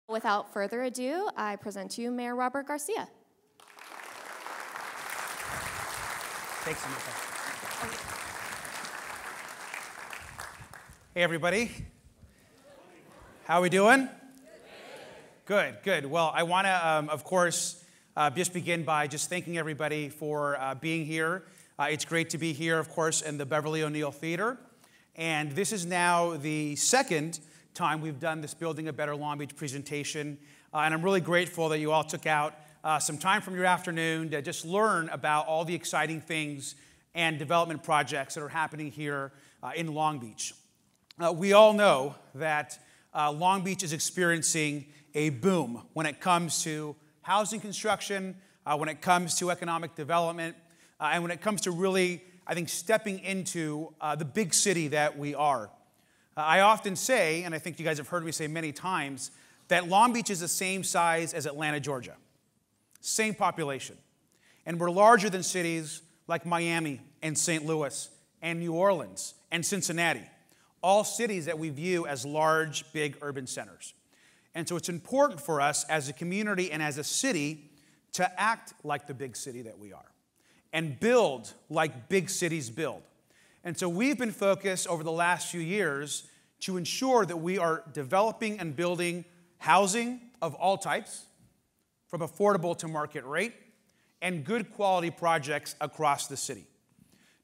Without further ado, I present to you Mayor Robert Garcia. Thanks, Samantha. Hey, everybody. How are we doing? Good, good. Well, I want to, of course, just begin by just thanking everybody for being here. It's great to be here, of course, in the Beverly O'Neill Theater. And this is now the second time we've done this Building a Better Long Beach presentation. And I'm really grateful that you all took out some time from your afternoon to just learn about all the exciting things and development projects that are happening here in Long Beach. We all know that Long Beach is experiencing a boom when it comes to housing construction, when it comes to economic development, and when it comes to really, I think, stepping into the big city that we are. I often say, and I think you guys have heard me say many times, that Long Beach is the same size as Atlanta, Georgia. Same population. And we're larger than cities like Miami and St. Louis and New Orleans and Cincinnati, all cities that we view as large, big urban centers. And so it's important for us as a community and as a city to act like the big city that we are and build like big cities build. And so we've been focused over the last few years to ensure that we are developing and building housing of all types, from affordable to market rate, and good quality projects across the city.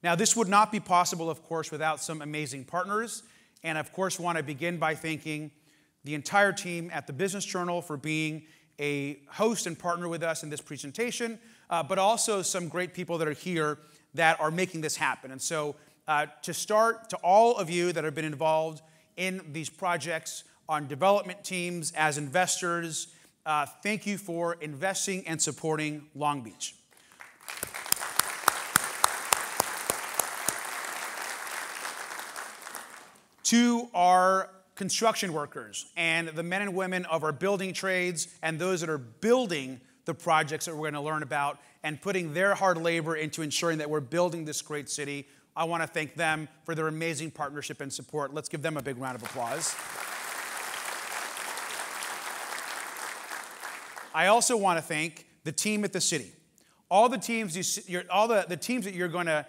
Now, this would not be possible, of course, without some amazing partners. And of course, want to begin by thanking the entire team at the Business Journal for being a host and partner with us in this presentation, but also some great people that are here that are making this happen. And so to start, to all of you that have been involved in these projects on development teams as investors, thank you for investing and supporting Long Beach. To our construction workers and the men and women of our building trades and those that are building the projects that we're going to learn about and putting their hard labor into ensuring that we're building this great city, I want to thank them for their amazing partnership and support. Let's give them a big round of applause. I also want to thank the team at the city. All the teams, the teams that you're going to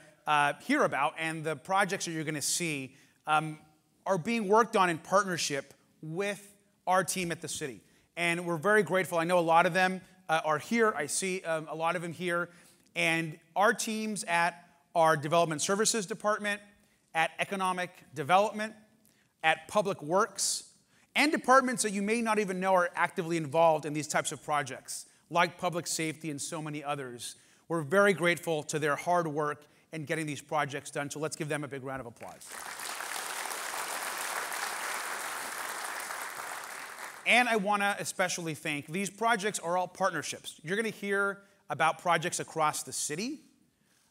hear about and the projects that you're going to see are being worked on in partnership with our team at the city. And we're very grateful. I know a lot of them are here. I see a lot of them here. And our teams at our Development Services Department, at Economic Development, at Public Works, and departments that you may not even know are actively involved in these types of projects, like Public Safety and so many others. We're very grateful to their hard work in getting these projects done. So let's give them a big round of applause. And I want to especially thank, these projects are all partnerships. You're going to hear about projects across the city,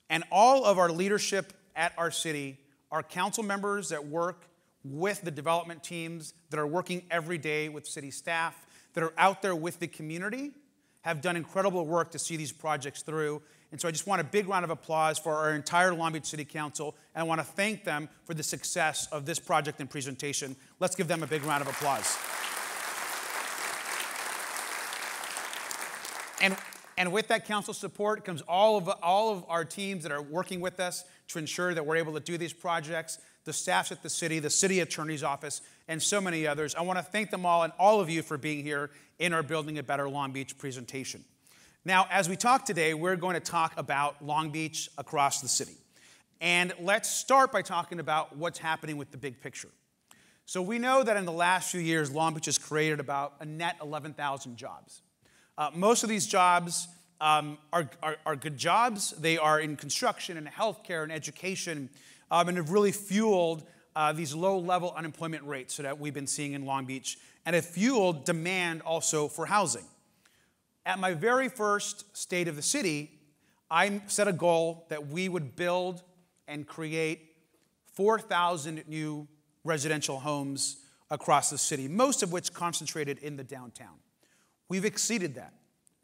and all of our leadership at our city are council members that work with the development teams, that are working every day with city staff, that are out there with the community, have done incredible work to see these projects through. And so I just want a big round of applause for our entire Long Beach City Council, and I want to thank them for the success of this project and presentation. Let's give them a big round of applause. And with that council support comes all of our teams that are working with us to ensure that we're able to do these projects, the staffs at the city attorney's office, and so many others. I want to thank them all and all of you for being here in our Building a Better Long Beach presentation. Now, as we talk today, we're going to talk about Long Beach across the city. And let's start by talking about what's happening with the big picture. So we know that in the last few years, Long Beach has created about a net 11,000 jobs. Most of these jobs are good jobs. They are in construction and healthcare and education, and have really fueled these low-level unemployment rates that we've been seeing in Long Beach, and have fueled demand also for housing. At my very first State of the City, I set a goal that we would build and create 4,000 new residential homes across the city, most of which concentrated in the downtown. We've exceeded that.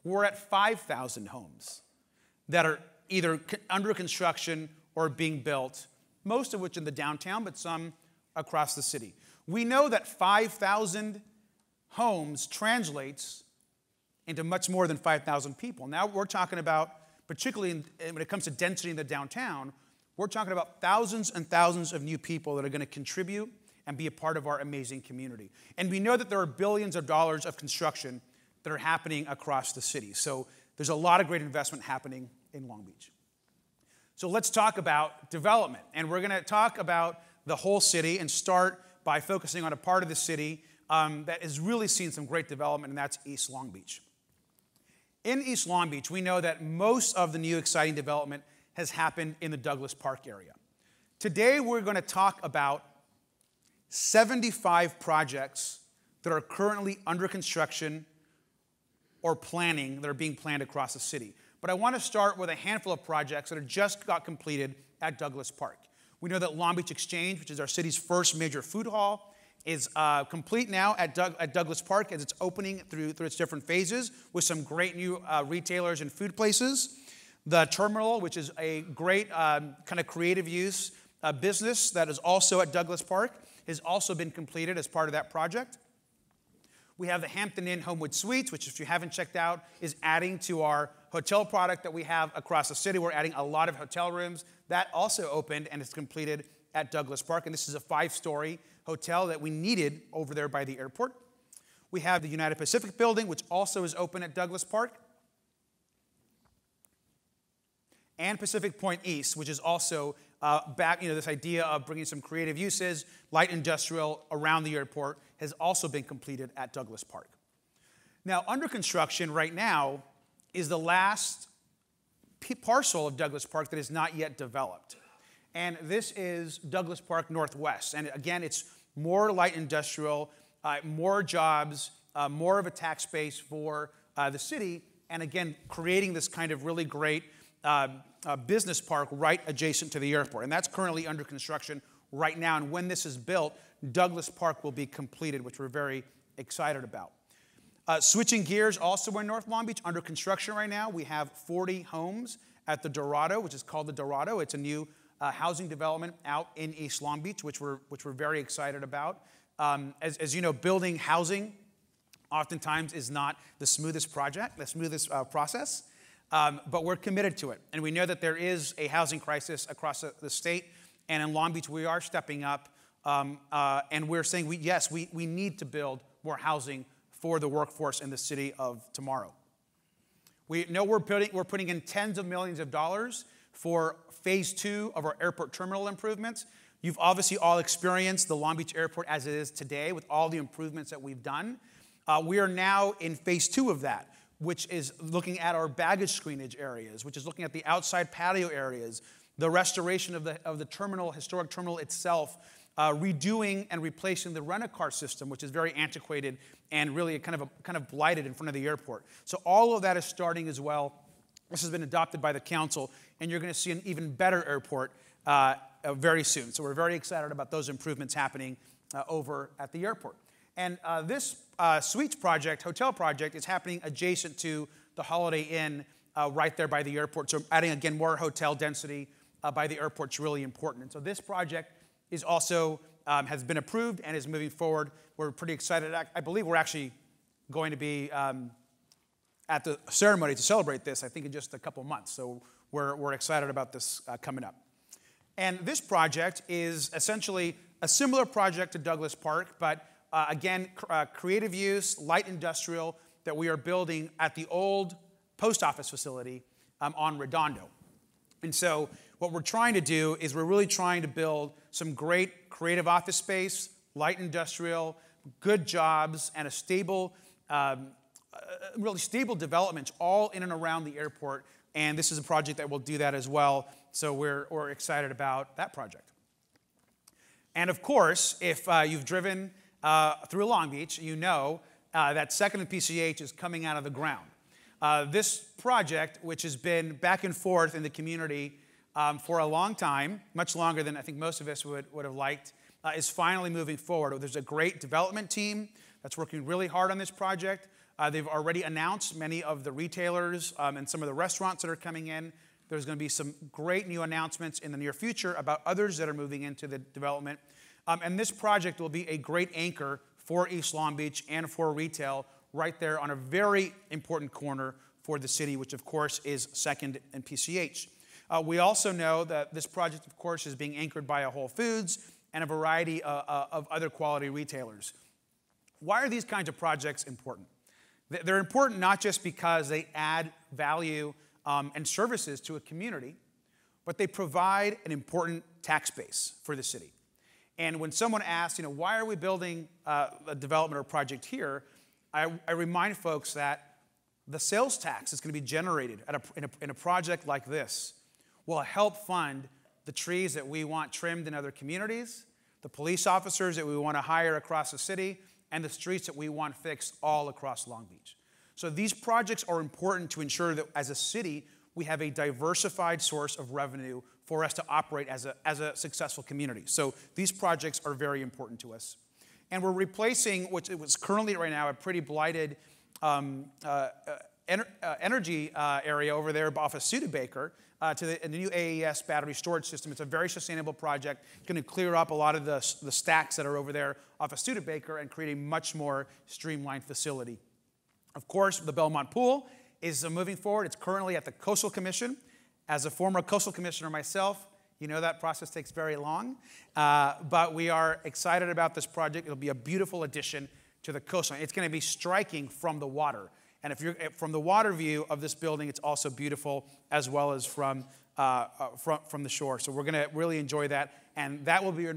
We're at 5,000 homes that are either under construction or being built, most of which in the downtown, but some across the city. We know that 5,000 homes translates into much more than 5,000 people. Now we're talking about, particularly when it comes to density in the downtown, we're talking about thousands and thousands of new people that are going to contribute and be a part of our amazing community. And we know that there are billions of dollars of construction that are happening across the city. So there's a lot of great investment happening in Long Beach. So let's talk about development. And we're going to talk about the whole city and start by focusing on a part of the city that has really seen some great development, and that's East Long Beach. In East Long Beach, we know that most of the new exciting development has happened in the Douglas Park area. Today, we're going to talk about 75 projects that are currently under construction or planning, that are being planned across the city. But I want to start with a handful of projects that have just got completed at Douglas Park. We know that Long Beach Exchange, which is our city's first major food hall, is complete now at Douglas Park as it's opening through its different phases with some great new retailers and food places. The terminal, which is a great kind of creative use business that is also at Douglas Park, has also been completed as part of that project. We have the Hampton Inn Homewood Suites, which if you haven't checked out, is adding to our hotel product that we have across the city. We're adding a lot of hotel rooms. That also opened and is completed at Douglas Park, and this is a 5-story hotel that we needed over there by the airport. We have the United Pacific building, which also is open at Douglas Park. And Pacific Point East, which is also back, this idea of bringing some creative uses, light industrial around the airport, has also been completed at Douglas Park. Now, under construction right now is the last parcel of Douglas Park that is not yet developed. And this is Douglas Park Northwest. And again, it's more light industrial, more jobs, more of a tax base for the city, and again, creating this kind of really great business park right adjacent to the airport. And that's currently under construction right now. And when this is built, Douglas Park will be completed, which we're very excited about. Switching gears, also in North Long Beach, under construction right now, we have 40 homes at the Dorado, which is called the Dorado. It's a new housing development out in East Long Beach, which we're very excited about. As you know, building housing oftentimes is not the smoothest process. But we're committed to it. And we know that there is a housing crisis across the state. And in Long Beach, we are stepping up. And we're saying, we need to build more housing for the workforce in the city of tomorrow. We know we're putting in tens of millions of dollars for phase 2 of our airport terminal improvements. You've obviously all experienced the Long Beach Airport as it is today with all the improvements that we've done. We are now in phase 2 of that, which is looking at our baggage screenage areas, which is looking at the outside patio areas, the restoration of the terminal, historic terminal itself, redoing and replacing the rent-a-car system, which is very antiquated and really kind of blighted in front of the airport. So all of that is starting as well. This has been adopted by the council, and you're going to see an even better airport very soon. So we're very excited about those improvements happening over at the airport. And this suites project, hotel project, is happening adjacent to the Holiday Inn right there by the airport. So adding, again, more hotel density by the airport is really important. And so this project is also has been approved and is moving forward. We're pretty excited. I believe we're actually going to be at the ceremony to celebrate this, I think, in just a couple months. So we're excited about this coming up. And this project is essentially a similar project to Douglas Park, but again, creative use, light industrial that we are building at the old post office facility on Redondo. And so what we're trying to do is we're really trying to build some great creative office space, light industrial, good jobs, and a stable, really stable development all in and around the airport. And this is a project that will do that as well. So we're excited about that project. And of course, if you've driven through Long Beach, you know that Second and PCH is coming out of the ground. This project, which has been back and forth in the community for a long time, much longer than I think most of us would have liked, is finally moving forward. There's a great development team that's working really hard on this project. They've already announced many of the retailers and some of the restaurants that are coming in. There's going to be some great new announcements in the near future about others that are moving into the development. And this project will be a great anchor for East Long Beach and for retail right there on a very important corner for the city, which of course is 2nd and PCH. We also know that this project, of course, is being anchored by a Whole Foods and a variety of other quality retailers. Why are these kinds of projects important? They're important not just because they add value and services to a community, but they provide an important tax base for the city. And when someone asks, why are we building a development or project here, I remind folks that the sales tax that's going to be generated in a project like this will help fund the trees that we want trimmed in other communities, the police officers that we want to hire across the city, and the streets that we want fixed all across Long Beach. So these projects are important to ensure that as a city, we have a diversified source of revenue for us to operate as a successful community. So these projects are very important to us. And we're replacing what was currently right now a pretty blighted energy area over there off of Studebaker to the new AES battery storage system. It's a very sustainable project. It's going to clear up a lot of the stacks that are over there off of Studebaker and create a much more streamlined facility. Of course, the Belmont Pool is moving forward. It's currently at the Coastal Commission. As a former Coastal Commissioner myself, you know that process takes very long. But we are excited about this project. It'll be a beautiful addition to the coastline. It's going to be striking from the water. And if you're from the water view of this building, it's also beautiful as well as from the shore. So we're going to really enjoy that. And that will be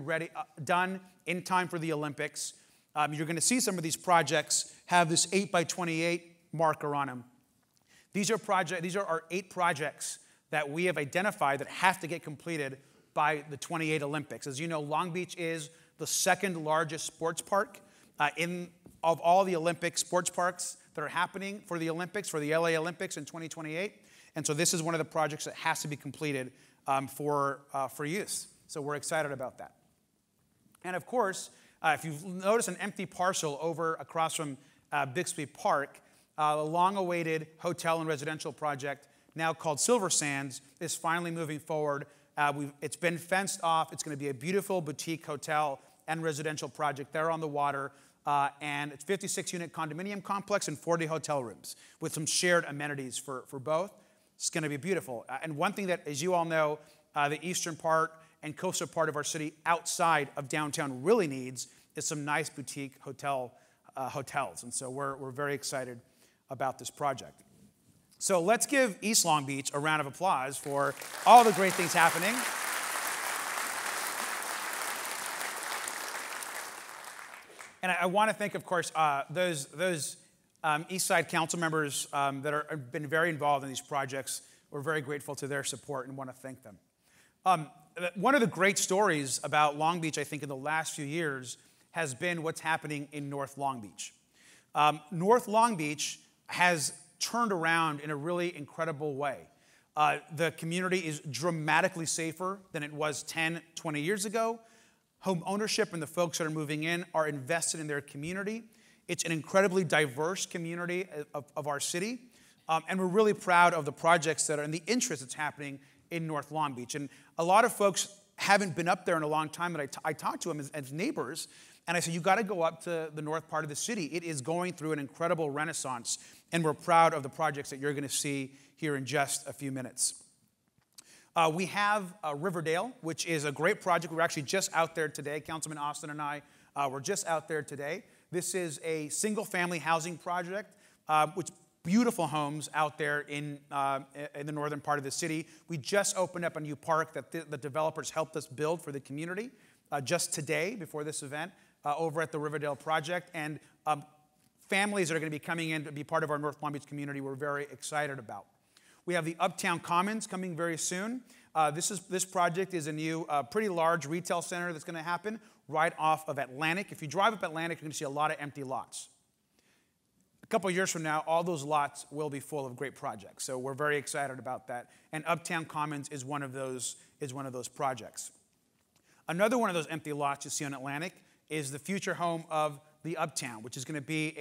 done in time for the Olympics. You're going to see some of these projects have this 8 by 28 marker on them. These are our 8 projects that we have identified that have to get completed by the 28 Olympics. As you know, Long Beach is the 2nd largest sports park of all the Olympic sports parks that are happening for the Olympics, for the LA Olympics in 2028. And so this is one of the projects that has to be completed for youth. So we're excited about that. And of course, if you've noticed an empty parcel over across from Bixby Park, the long-awaited hotel and residential project, now called Silver Sands, is finally moving forward. It's been fenced off. It's going to be a beautiful boutique hotel and residential project there on the water. And it's a 56-unit condominium complex and 40 hotel rooms with some shared amenities for both. It's going to be beautiful. And one thing that, as you all know, the eastern part and coastal part of our city outside of downtown really needs is some nice boutique hotels. And so we're very excited about this project. So let's give East Long Beach a round of applause for all the great things happening. And I want to thank, of course, those East Side council members that have been very involved in these projects. We're very grateful to their support and want to thank them. One of the great stories about Long Beach, I think, in the last few years has been what's happening in North Long Beach. North Long Beach has turned around in a really incredible way. The community is dramatically safer than it was 10, 20 years ago. Home ownership and the folks that are moving in are invested in their community. It's an incredibly diverse community of our city. And we're really proud of the projects that are in the interest that's happening in North Long Beach. And a lot of folks haven't been up there in a long time, and I talked to them as neighbors, and I said, you got to go up to the north part of the city. It is going through an incredible renaissance, and we're proud of the projects that you're going to see here in just a few minutes. We have Riverdale, which is a great project. We're actually just out there today. Councilman Austin and I were just out there today. This is a single-family housing project, which beautiful homes out there in the northern part of the city. We just opened up a new park that the developers helped us build for the community just today before this event over at the Riverdale project. And families that are going to be coming in to be part of our North Long Beach community we're very excited about. We have the Uptown Commons coming very soon. This project is a new, pretty large retail center that's going to happen right off of Atlantic. If you drive up Atlantic, you're going to see a lot of empty lots. A couple of years from now, all those lots will be full of great projects. So we're very excited about that. And Uptown Commons is one of those projects. Another one of those empty lots you see on Atlantic is the future home of the Uptown, which is going to be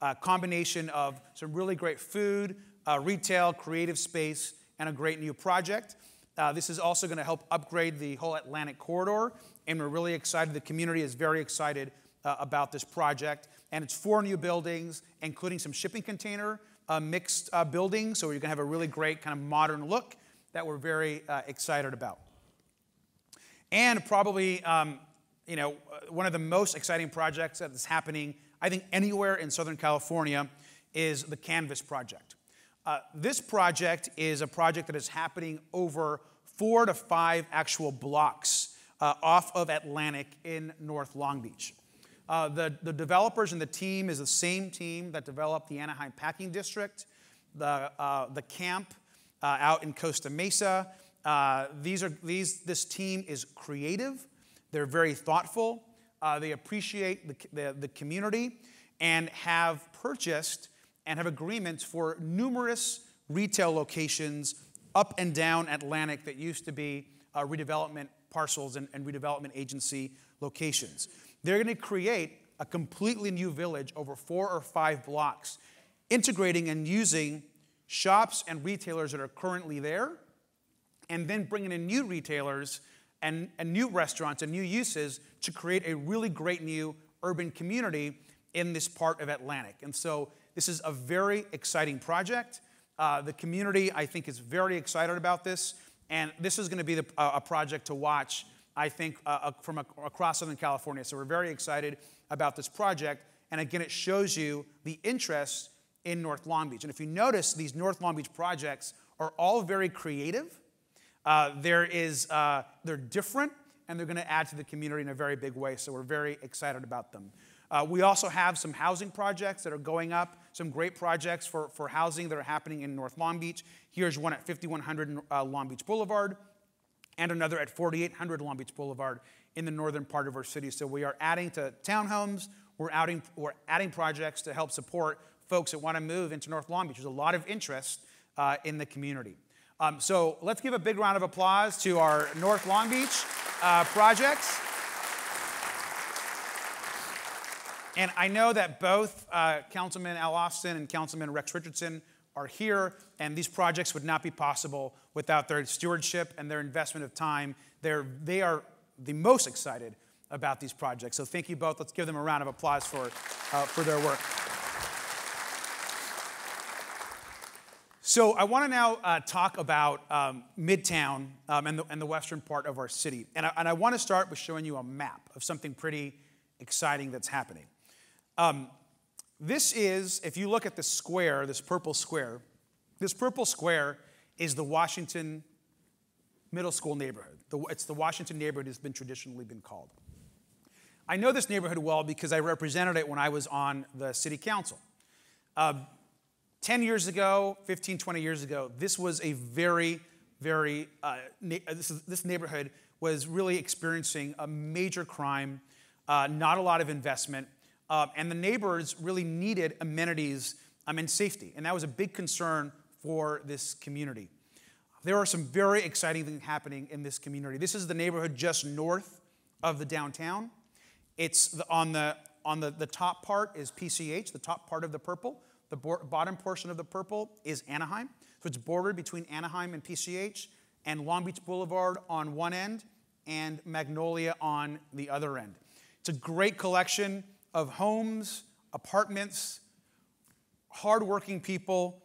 a combination of some really great food, retail, creative space, and a great new project. This is also going to help upgrade the whole Atlantic corridor, and we're really excited. The community is very excited about this project. And it's 4 new buildings, including some shipping container mixed buildings. So you're going to have a really great kind of modern look that we're very excited about. And probably, one of the most exciting projects that is happening, I think, anywhere in Southern California is the Canvas project. This project is a project that is happening over 4 to 5 actual blocks off of Atlantic in North Long Beach. The developers and the team is the same team that developed the Anaheim Packing District, the camp out in Costa Mesa. This team is creative. They're very thoughtful. They appreciate the community and have purchased and have agreements for numerous retail locations up and down Atlantic that used to be redevelopment parcels and redevelopment agency locations. They're going to create a completely new village over 4 or 5 blocks, integrating and using shops and retailers that are currently there, and then bringing in new retailers and new restaurants and new uses to create a really great new urban community in this part of Atlantic. And so this is a very exciting project. The community, I think, is very excited about this, and this is going to be a project to watch, I think, from across Southern California. So we're very excited about this project, and again, it shows you the interest in North Long Beach. And if you notice, these North Long Beach projects are all very creative. They're different, and they're going to add to the community in a very big way, so we're very excited about them. We also have some housing projects that are going up, some great projects for housing that are happening in North Long Beach. Here's one at 5100 Long Beach Boulevard, and another at 4800 Long Beach Boulevard in the northern part of our city. So we are adding to townhomes, we're adding projects to help support folks that want to move into North Long Beach. There's a lot of interest in the community. So let's give a big round of applause to our North Long Beach projects. And I know that both Councilman Al Austin and Councilman Rex Richardson are here, and these projects would not be possible without their stewardship and their investment of time. They are the most excited about these projects. So thank you both. Let's give them a round of applause for their work. So I want to now talk about Midtown and the western part of our city. And I want to start with showing you a map of something pretty exciting that's happening. This is, if you look at the square, this purple square is the Washington Middle School neighborhood. It's the Washington neighborhood has been traditionally been called. I know this neighborhood well because I represented it when I was on the city council. 10 years ago, 15, 20 years ago, this was a this neighborhood was really experiencing a major crime, not a lot of investment, and the neighbors really needed amenities and safety, and that was a big concern for this community. There are some very exciting things happening in this community. This is the neighborhood just north of the downtown. It's on the top part is PCH, the top part of the purple. The bottom portion of the purple is Anaheim. So it's bordered between Anaheim and PCH, and Long Beach Boulevard on one end and Magnolia on the other end. It's a great collection of homes, apartments, hardworking people,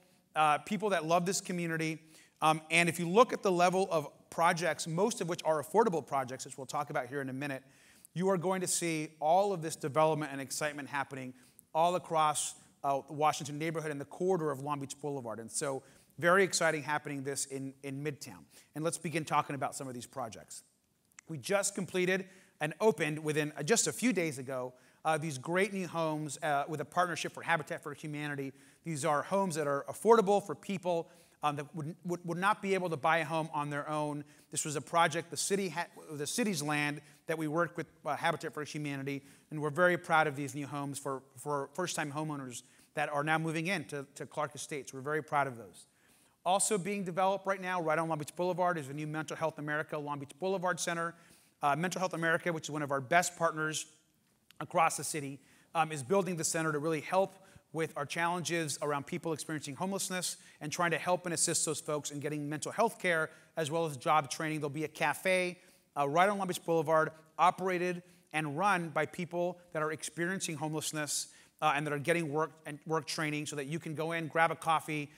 people that love this community. And if you look at the level of projects, most of which are affordable projects, which we'll talk about here in a minute, you are going to see all of this development and excitement happening all across the Washington neighborhood and the corridor of Long Beach Boulevard. And so very exciting happening this in Midtown. And let's begin talking about some of these projects. We just completed and opened within just a few days ago these great new homes with a partnership for Habitat for Humanity. These are homes that are affordable for people that would not be able to buy a home on their own. This was a project, the city's land, that we worked with Habitat for Humanity, and we're very proud of these new homes for first-time homeowners that are now moving in to Clark Estates. We're very proud of those. Also being developed right now, right on Long Beach Boulevard, is the new Mental Health America Long Beach Boulevard Center. Mental Health America, which is one of our best partners across the city, is building the center to really help with our challenges around people experiencing homelessness and trying to help and assist those folks in getting mental health care as well as job training. There'll be a cafe right on Long Beach Boulevard, operated and run by people that are experiencing homelessness and that are getting work training so that you can go in, grab a coffee,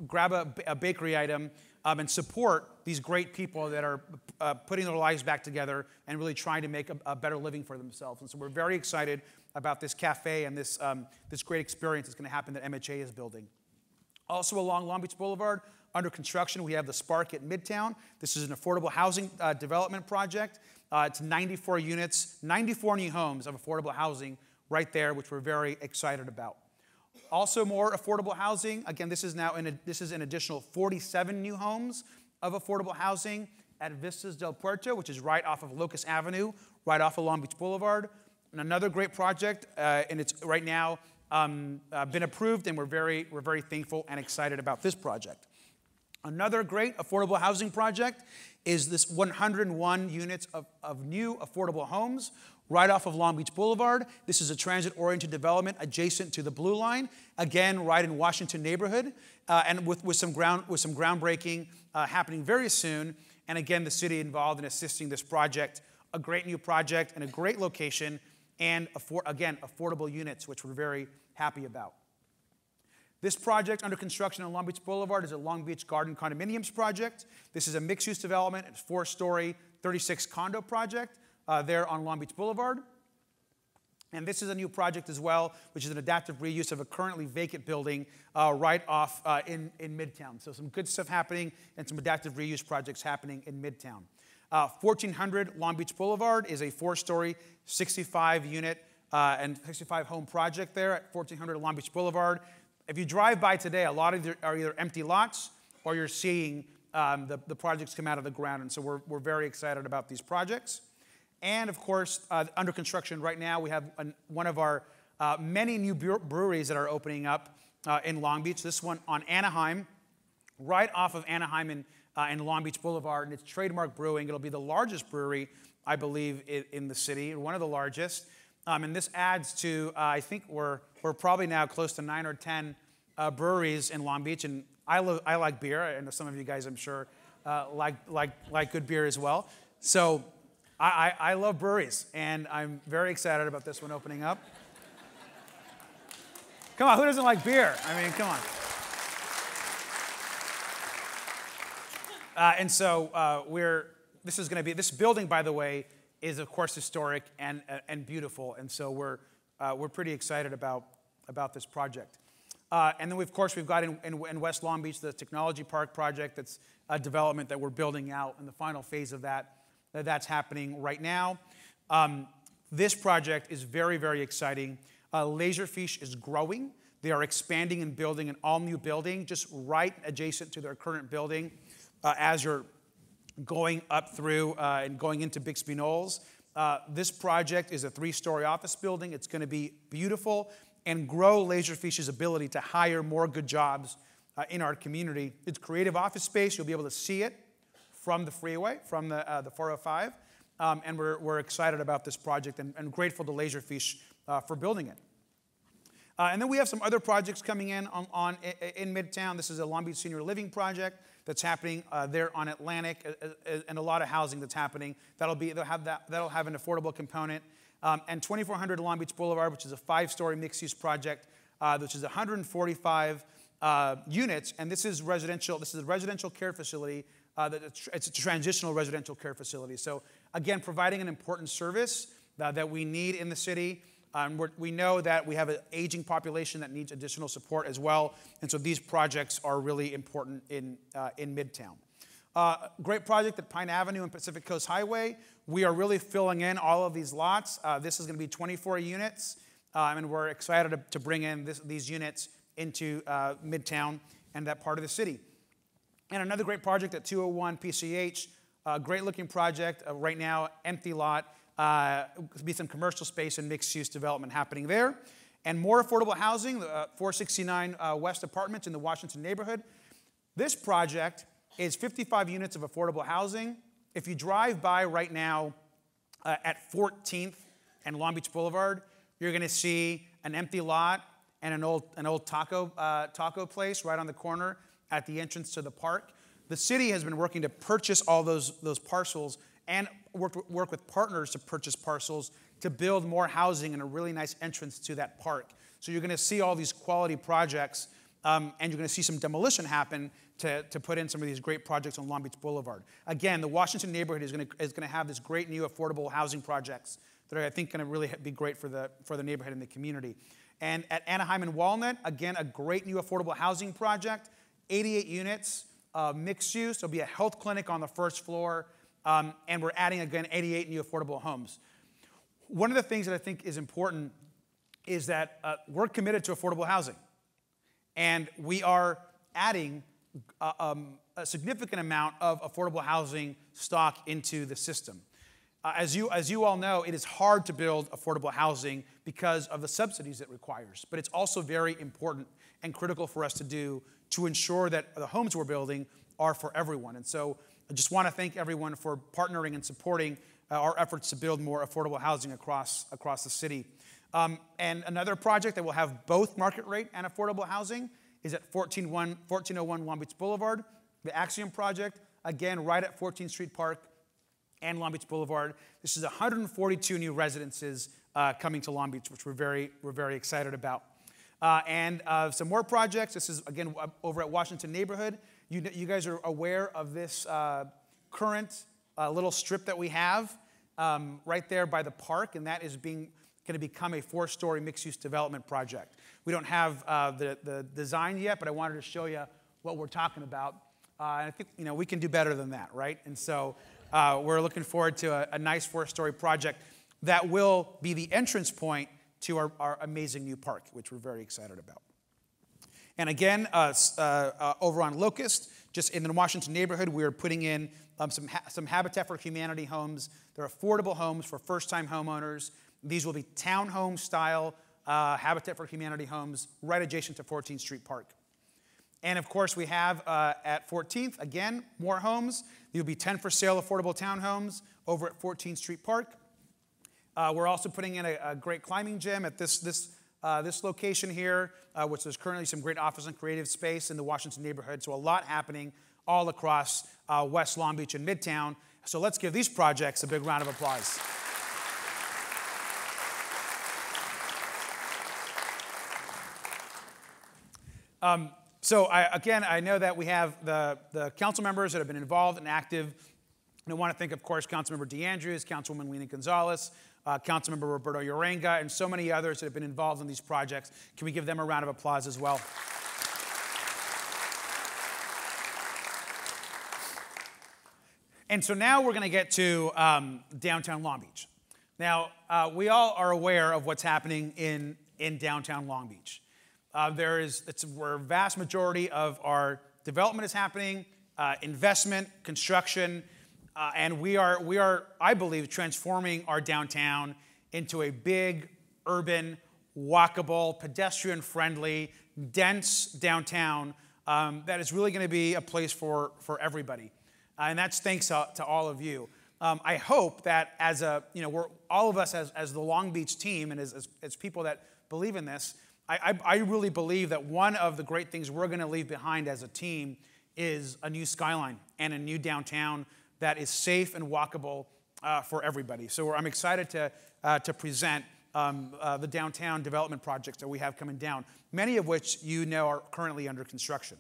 grab a bakery item, and support these great people that are putting their lives back together and really trying to make a better living for themselves. And so we're very excited about this cafe and this great experience that's going to happen that MHA is building. Also along Long Beach Boulevard, under construction, we have the Spark at Midtown. This is an affordable housing development project. It's 94 units, 94 new homes of affordable housing right there, which we're very excited about. Also more affordable housing. Again, this is an additional 47 new homes of affordable housing at Vistas del Puerto, which is right off of Locust Avenue, right off of Long Beach Boulevard. And another great project, and it's right now been approved, and we're very thankful and excited about this project. Another great affordable housing project is this 101 units of new affordable homes right off of Long Beach Boulevard. This is a transit-oriented development adjacent to the Blue Line, again, right in Washington neighborhood, and with some groundbreaking happening very soon. And again, the city involved in assisting this project, a great new project and a great location, and again, affordable units, which we're very happy about. This project under construction on Long Beach Boulevard is a Long Beach Garden Condominiums project. This is a mixed-use development. It's a 4-story, 36 condo project there on Long Beach Boulevard. And this is a new project as well, which is an adaptive reuse of a currently vacant building right off in Midtown. So some good stuff happening and some adaptive reuse projects happening in Midtown. 1400 Long Beach Boulevard is a 4-story, 65-unit and 65-home project there at 1400 Long Beach Boulevard. If you drive by today, a lot of them are either empty lots or you're seeing the projects come out of the ground. And so we're very excited about these projects. And of course, under construction right now, we have one of our many new breweries that are opening up in Long Beach. This one on Anaheim, right off of Anaheim and Long Beach Boulevard. And it's Trademark Brewing. It'll be the largest brewery, I believe, in the city, one of the largest. And this adds to, I think we're probably now close to 9 or 10 breweries in Long Beach. And I like beer. I know some of you guys, I'm sure, like good beer as well. So I love breweries, and I'm very excited about this one opening up. Come on, who doesn't like beer? I mean, come on. And so this building, by the way, is of course historic and beautiful, and so we're pretty excited about this project. And then we've got in West Long Beach the Technology Park project. That's a development that we're building out in the final phase of that's happening right now. This project is very, very exciting. Laserfish is growing. They are expanding and building an all-new building just right adjacent to their current building as you're going up through and going into Bixby Knolls. This project is a 3-story office building. It's going to be beautiful and grow Laserfish's ability to hire more good jobs in our community. It's creative office space. You'll be able to see it from the freeway, from the 405. And we're excited about this project and grateful to Laserfish for building it. And then we have some other projects coming in Midtown. This is a Long Beach Senior Living project that's happening there on Atlantic, and a lot of housing that's happening. That'll have an affordable component. And 2400 Long Beach Boulevard, which is a 5-story mixed-use project, which is 145 units, and this is residential. This is a residential care facility. It's a transitional residential care facility. So again, providing an important service that we need in the city. We know that we have an aging population that needs additional support as well, and so these projects are really important in Midtown. Great project at Pine Avenue and Pacific Coast Highway. We are really filling in all of these lots. This is going to be 24 units, and we're excited to bring in these units into Midtown and that part of the city. And another great project at 201 PCH, great looking project right now, empty lot. There'll be some commercial space and mixed-use development happening there. And more affordable housing, 469 West Apartments in the Washington neighborhood. This project is 55 units of affordable housing. If you drive by right now at 14th and Long Beach Boulevard, you're going to see an empty lot and an old taco place right on the corner at the entrance to the park. The city has been working to purchase all those parcels and work with partners to purchase parcels to build more housing and a really nice entrance to that park. So you're going to see all these quality projects, and you're going to see some demolition happen to put in some of these great projects on Long Beach Boulevard. Again, the Washington neighborhood is going to have this great new affordable housing projects that are, I think, going to really be great for the neighborhood and the community. And at Anaheim and Walnut, again, a great new affordable housing project, 88 units, mixed use. There'll be a health clinic on the first floor, and we're adding, again, 88 new affordable homes. One of the things that I think is important is that we're committed to affordable housing. And we are adding a significant amount of affordable housing stock into the system. As you all know, it is hard to build affordable housing because of the subsidies it requires. But it's also very important and critical for us to do to ensure that the homes we're building are for everyone. And so I just want to thank everyone for partnering and supporting our efforts to build more affordable housing across the city. And another project that will have both market rate and affordable housing is at 1401 Long Beach Boulevard, the Axiom Project, again, right at 14th Street Park and Long Beach Boulevard. This is 142 new residences coming to Long Beach, which we're very excited about. And some more projects. This is, again, over at Washington Neighborhood. You guys are aware of this current little strip that we have right there by the park, and that is going to become a 4-story mixed-use development project. We don't have the design yet, but I wanted to show you what we're talking about. And I think we can do better than that, right? And so we're looking forward to a nice 4-story project that will be the entrance point to our amazing new park, which we're very excited about. And again, over on Locust, just in the Washington neighborhood, we're putting in some Habitat for Humanity homes. They're affordable homes for first-time homeowners. These will be townhome-style Habitat for Humanity homes right adjacent to 14th Street Park. And of course, we have at 14th, again, more homes. There will be 10 for sale affordable townhomes over at 14th Street Park. We're also putting in a great climbing gym at this location here, which there's currently some great office and creative space in the Washington neighborhood. So a lot happening all across West Long Beach and Midtown. So let's give these projects a big round of applause. So I know that we have the council members that have been involved and active. And I want to thank, of course, Councilmember DeAndrews, Councilwoman Lena Gonzalez, Councilmember Roberto Urenga, and so many others that have been involved in these projects. Can we give them a round of applause as well? And so now we're going to get to downtown Long Beach. Now, we all are aware of what's happening in downtown Long Beach. Where a vast majority of our development is happening, investment, construction, and we are, I believe, transforming our downtown into a big, urban, walkable, pedestrian-friendly, dense downtown that is really going to be a place for everybody. And that's thanks to all of you. I hope that as we're all of us as the Long Beach team and as people that believe in this, I really believe that one of the great things we're going to leave behind as a team is a new skyline and a new downtown that is safe and walkable for everybody. So I'm excited to present the downtown development projects that we have coming down, many of which are currently under construction.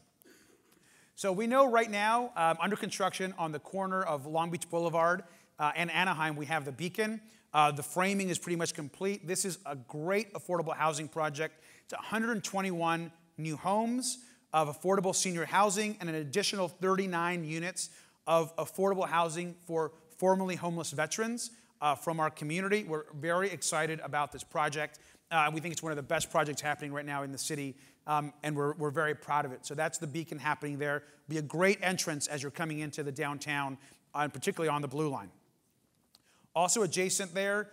So we know right now, under construction on the corner of Long Beach Boulevard and Anaheim, we have the Beacon. The framing is pretty much complete. This is a great affordable housing project. It's 121 new homes of affordable senior housing and an additional 39 units of affordable housing for formerly homeless veterans from our community. We're very excited about this project. We think it's one of the best projects happening right now in the city, and we're very proud of it. So that's the Beacon happening there. It'll be a great entrance as you're coming into the downtown, particularly on the Blue Line. Also adjacent there,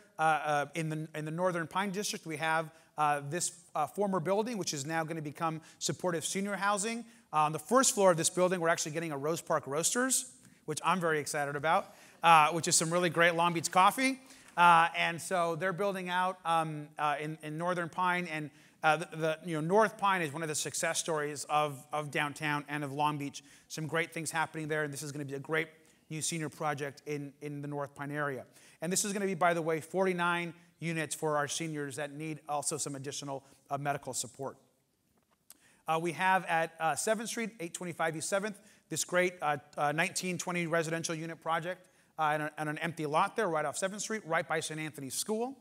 in the Northern Pine District, we have this former building, which is now going to become supportive senior housing. On the first floor of this building, we're actually getting a Rose Park Roasters, which I'm very excited about, which is some really great Long Beach coffee. And so they're building out in Northern Pine, and North Pine is one of the success stories of downtown and of Long Beach. Some great things happening there, and this is going to be a great new senior project in the North Pine area. And this is going to be, by the way, 49 units for our seniors that need also some additional medical support. We have at 7th Street, 825 East 7th, this great 1920 residential unit project on an empty lot there right off 7th Street, right by St. Anthony's School.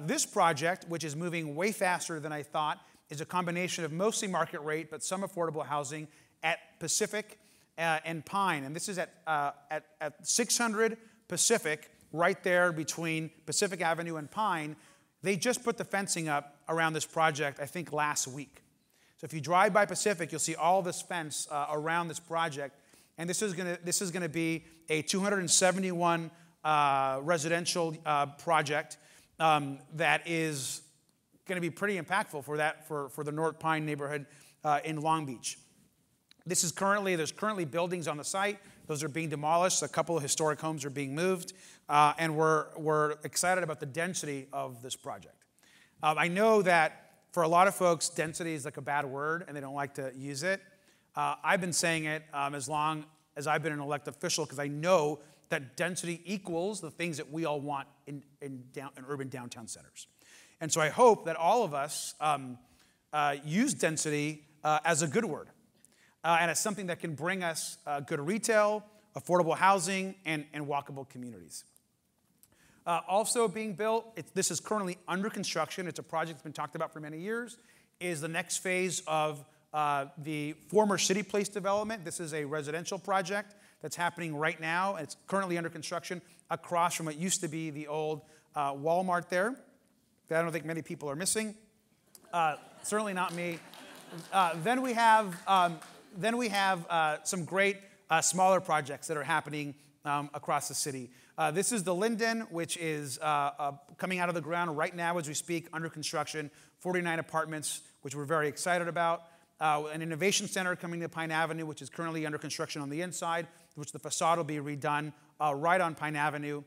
This project, which is moving way faster than I thought, is a combination of mostly market rate but some affordable housing at Pacific and Pine. And this is at 600 Pacific, right there between Pacific Avenue and Pine. They just put the fencing up around this project, I think, last week. So if you drive by Pacific, you'll see all this fence around this project. And this is going to be a 271 residential project that is going to be pretty impactful for the North Pine neighborhood in Long Beach. There's currently buildings on the site. Those are being demolished. A couple of historic homes are being moved, and we're excited about the density of this project. I know that for a lot of folks, density is like a bad word, and they don't like to use it. I've been saying it as long as I've been an elected official because I know that density equals the things that we all want in urban downtown centers. And so I hope that all of us use density as a good word and as something that can bring us good retail, affordable housing, and walkable communities. Also being built, this is currently under construction. It's a project that's been talked about for many years, is the next phase of the former City Place development. This is a residential project that's happening right now. It's currently under construction across from what used to be the old Walmart there, that I don't think many people are missing. Certainly not me. Then we have some great smaller projects that are happening across the city. This is the Linden, which is coming out of the ground right now as we speak, under construction, 49 apartments, which we're very excited about. An innovation center coming to Pine Avenue, which is currently under construction on the inside, which the facade will be redone right on Pine Avenue.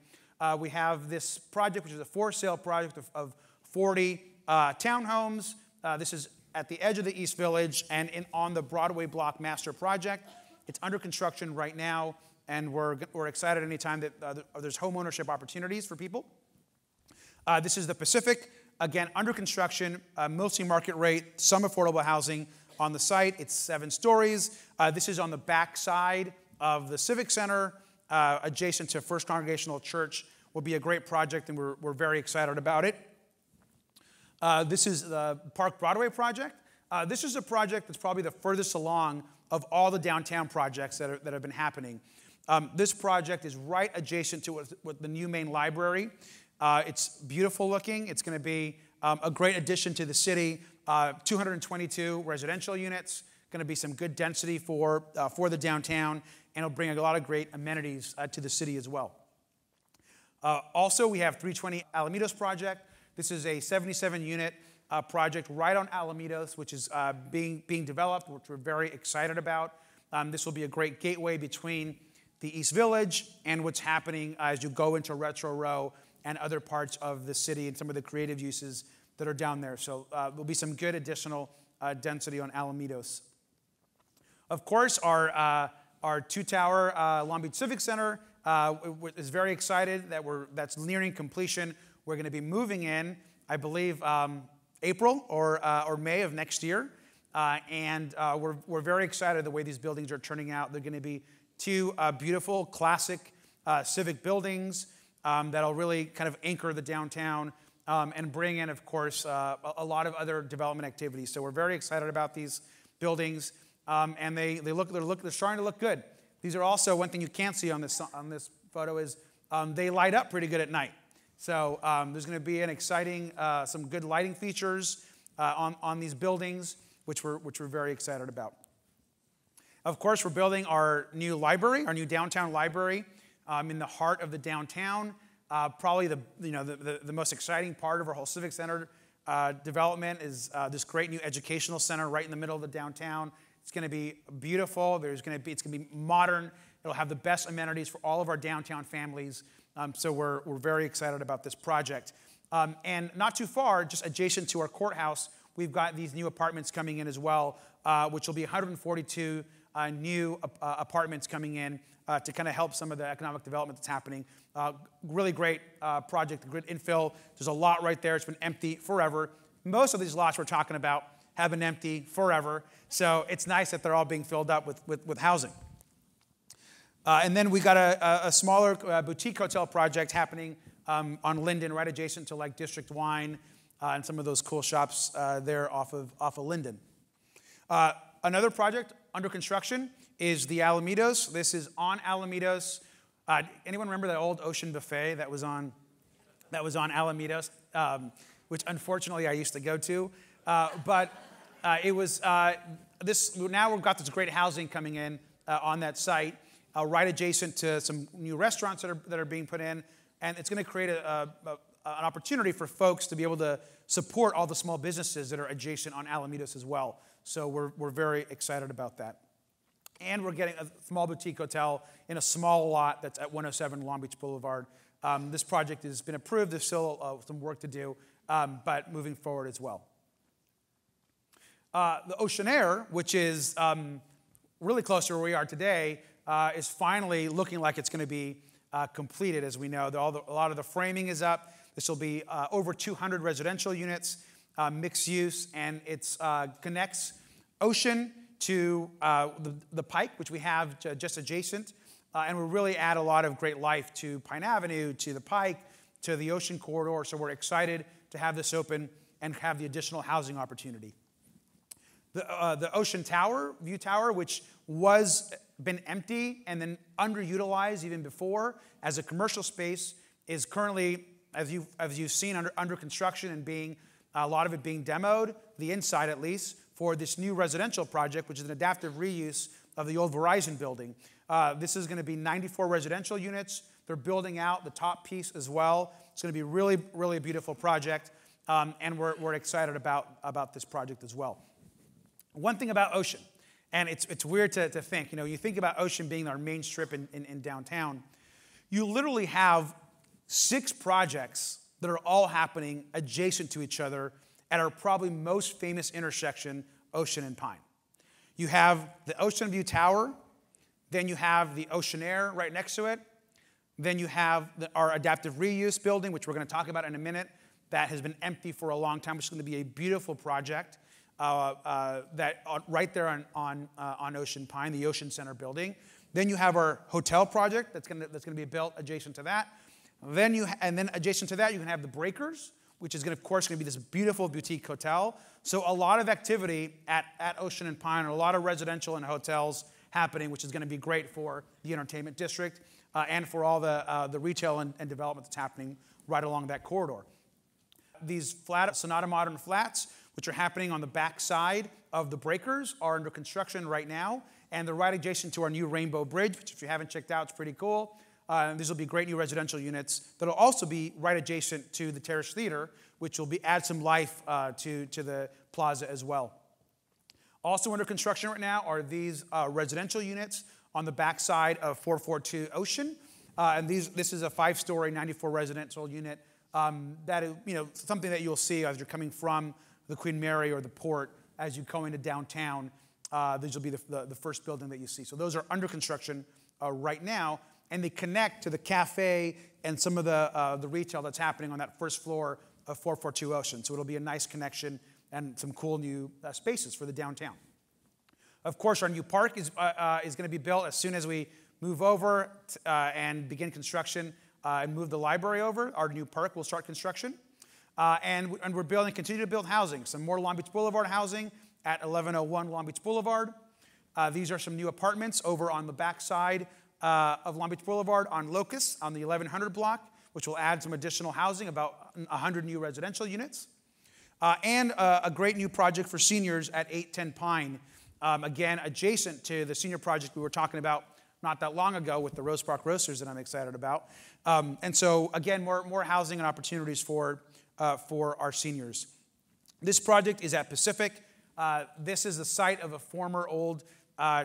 We have this project, which is a for-sale project of 40 townhomes. This is at the edge of the East Village and on the Broadway Block Master Project. It's under construction right now, and we're excited anytime that there's home ownership opportunities for people. This is the Pacific, again, under construction, mostly market rate, some affordable housing on the site. It's 7 stories. This is on the back side of the Civic Center, adjacent to First Congregational Church. Will be a great project, and we're very excited about it. This is the Park Broadway project. This is a project that's probably the furthest along of all the downtown projects that have been happening. This project is right adjacent to what the new main library. It's beautiful looking. It's going to be a great addition to the city. 222 residential units. Going to be some good density for the downtown, and it'll bring a lot of great amenities to the city as well. Also, we have 320 Alamitos project. This is a 77-unit project right on Alamitos, which is being developed, which we're very excited about. This will be a great gateway between the East Village and what's happening as you go into Retro Row and other parts of the city and some of the creative uses that are down there. So there'll be some good additional density on Alamitos. Of course, our 2-tower Long Beach Civic Center is very excited that that's nearing completion. We're going to be moving in, I believe, April or May of next year. And we're very excited the way these buildings are turning out. They're going to be 2 beautiful, classic civic buildings that'll really kind of anchor the downtown and bring in, of course, a lot of other development activities. So we're very excited about these buildings, and they're starting to look good. These are also one thing you can't see on this photo is they light up pretty good at night. So there's going to be an exciting, some good lighting features on these buildings, which we're very excited about. Of course, we're building our new library, our new downtown library, in the heart of the downtown. Probably the most exciting part of our whole Civic Center development is this great new educational center right in the middle of the downtown. It's going to be beautiful. It's going to be modern. It'll have the best amenities for all of our downtown families. So we're very excited about this project. And not too far, just adjacent to our courthouse, we've got these new apartments coming in as well, which will be 142 new apartments coming in to kind of help some of the economic development that's happening. Really great project, great infill. There's a lot right there. It's been empty forever. Most of these lots we're talking about have been empty forever. So it's nice that they're all being filled up with housing. And then we got a smaller boutique hotel project happening on Linden, right adjacent to like District Wine and some of those cool shops there off of Linden. Another project under construction is the Alamedos. This is on Alamedos. Anyone remember that old Ocean Buffet that was on Alamedos, which unfortunately I used to go to? But it was this. Now we've got this great housing coming in on that site, right adjacent to some new restaurants that are being put in, and it's going to create an opportunity for folks to be able to support all the small businesses that are adjacent on Alamedos as well. So we're very excited about that. And we're getting a small boutique hotel in a small lot that's at 107 Long Beach Boulevard. This project has been approved. There's still some work to do, but moving forward as well. The Oceanaire, which is really close to where we are today, is finally looking like it's going to be completed, as we know. A lot of the framing is up. This will be over 200 residential units, mixed use, and it connects Ocean to the Pike, which we have just adjacent, and will really add a lot of great life to Pine Avenue, to the Pike, to the Ocean corridor. So we're excited to have this open and have the additional housing opportunity. The Ocean Tower, View Tower, which was been empty and then underutilized even before as a commercial space, is currently, as you've seen, under construction and being a lot of it being demoed, the inside at least, for this new residential project, which is an adaptive reuse of the old Verizon building. This is going to be 94 residential units. They're building out the top piece as well. It's going to be a really, really beautiful project, and we're excited about this project as well. One thing about Ocean, and it's weird to think, you think about Ocean being our main strip in downtown, you literally have 6 projects that are all happening adjacent to each other at our probably most famous intersection, Ocean and Pine. You have the Ocean View Tower, then you have the Oceanaire right next to it, then you have our adaptive reuse building, which we're going to talk about in a minute, that has been empty for a long time, which is going to be a beautiful project right there on Ocean Pine, the Ocean Center building. Then you have our hotel project that's going to be built adjacent to that. Then adjacent to that, you can have the Breakers, which is of course going to be this beautiful boutique hotel. So a lot of activity at Ocean and Pine, and a lot of residential and hotels happening, which is going to be great for the entertainment district and for all the retail and development that's happening right along that corridor. These Sonata Modern flats, which are happening on the back side of the Breakers, are under construction right now, and they're right adjacent to our new Rainbow Bridge, which if you haven't checked out, it's pretty cool. These will be great new residential units that will also be right adjacent to the Terrace Theater, which will add some life to the plaza as well. Also under construction right now are these residential units on the back side of 442 Ocean. And this is a 5-story, 94 residential unit that is something that you'll see as you're coming from the Queen Mary or the port as you go into downtown. These will be the first building that you see. So those are under construction right now, and they connect to the cafe and some of the retail that's happening on that first floor of 442 Ocean. So it'll be a nice connection and some cool new spaces for the downtown. Of course, our new park is going to be built as soon as we move over and begin construction and move the library over. Our new park will start construction. And we're continue to build housing, some more Long Beach Boulevard housing at 1101 Long Beach Boulevard. These are some new apartments over on the back side of Long Beach Boulevard on Locust on the 1100 block, which will add some additional housing, about 100 new residential units. And a great new project for seniors at 810 Pine, again, adjacent to the senior project we were talking about not that long ago with the Rose Park Roasters that I'm excited about. And so, again, more housing and opportunities for our seniors. This project is at Pacific. This is the site of a former old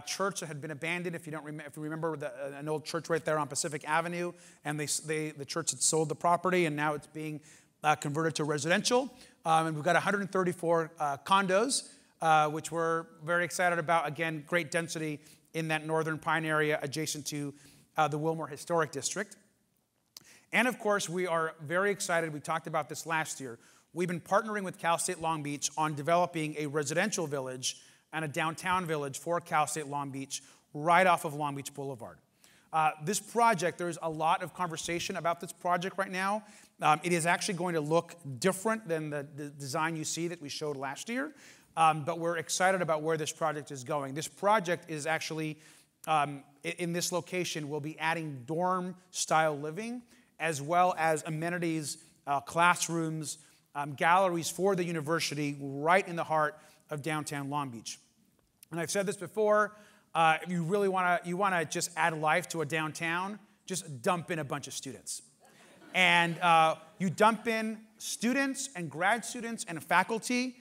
church that had been abandoned. If you remember an old church right there on Pacific Avenue, and the church had sold the property, and now it's being converted to residential. And we've got 134 condos which we're very excited about. Again, great density in that northern Pine area adjacent to the Wilmore Historic District. And of course, we are very excited. We talked about this last year. We've been partnering with Cal State Long Beach on developing a residential village and a downtown village for Cal State Long Beach right off of Long Beach Boulevard. This project, there's a lot of conversation about this project right now. It is actually going to look different than the design you see that we showed last year, but we're excited about where this project is going. This project is actually, in this location, we'll be adding dorm-style living, as well as amenities, classrooms, galleries for the university right in the heart of downtown Long Beach. And I've said this before, if you really want to just add life to a downtown, just dump in a bunch of students. And you dump in students and grad students and faculty